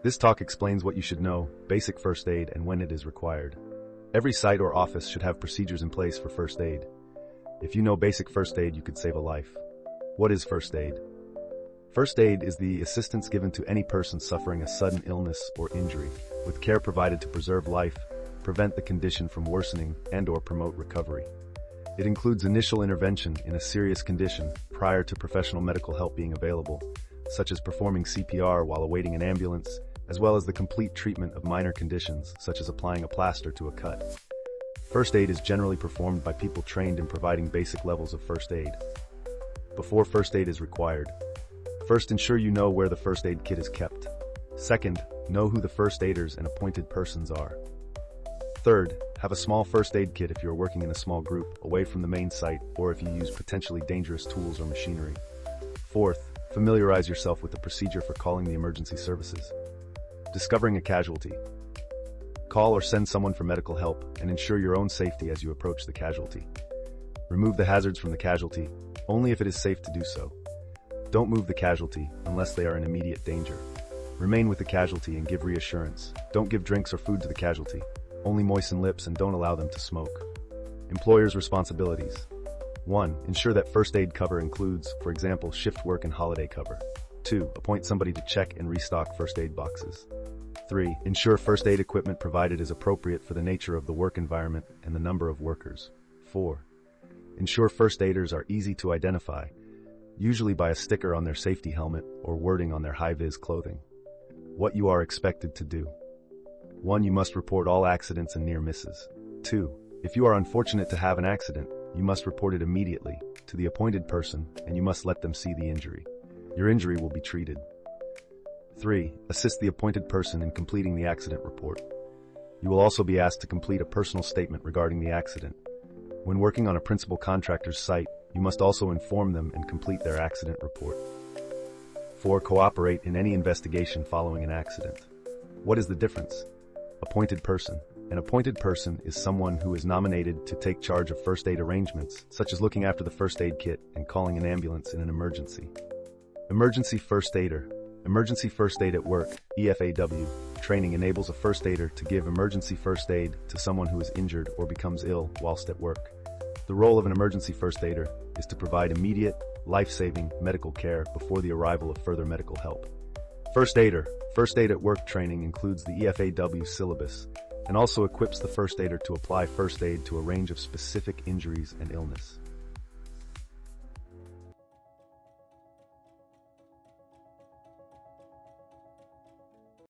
This talk explains what you should know, basic first aid, and when it is required. Every site or office should have procedures in place for first aid. If you know basic first aid, you could save a life. What is first aid? First aid is the assistance given to any person suffering a sudden illness or injury, with care provided to preserve life, prevent the condition from worsening, and/or promote recovery. It includes initial intervention in a serious condition prior to professional medical help being available, such as performing CPR while awaiting an ambulance, as well as the complete treatment of minor conditions, such as applying a plaster to a cut. First aid is generally performed by people trained in providing basic levels of first aid. Before first aid is required, first, ensure you know where the first aid kit is kept. Second, know who the first aiders and appointed persons are. Third, have a small first aid kit if you are working in a small group, away from the main site, or if you use potentially dangerous tools or machinery. Fourth, familiarize yourself with the procedure for calling the emergency services. Discovering a casualty. Call or send someone for medical help and ensure your own safety as you approach the casualty. Remove the hazards from the casualty, only if it is safe to do so. Don't move the casualty unless they are in immediate danger. Remain with the casualty and give reassurance. Don't give drinks or food to the casualty. Only moisten lips and don't allow them to smoke. Employers' responsibilities. 1. Ensure that first aid cover includes, for example, shift work and holiday cover. 2. Appoint somebody to check and restock first aid boxes. 3. Ensure first aid equipment provided is appropriate for the nature of the work environment and the number of workers. 4. Ensure first aiders are easy to identify, usually by a sticker on their safety helmet or wording on their high-vis clothing. What you are expected to do. 1. You must report all accidents and near misses. 2. If you are unfortunate to have an accident, you must report it immediately to the appointed person and you must let them see the injury. Your injury will be treated. 3. Assist the appointed person in completing the accident report. You will also be asked to complete a personal statement regarding the accident. When working on a principal contractor's site, you must also inform them and complete their accident report. 4. Cooperate in any investigation following an accident. What is the difference? Appointed person. An appointed person is someone who is nominated to take charge of first aid arrangements, such as looking after the first aid kit and calling an ambulance in an emergency. Emergency first aider. Emergency first aid at work, EFAW, training enables a first aider to give emergency first aid to someone who is injured or becomes ill whilst at work. The role of an emergency first aider is to provide immediate, life-saving medical care before the arrival of further medical help. First aider. First aid at work training includes the EFAW syllabus and also equips the first aider to apply first aid to a range of specific injuries and illness.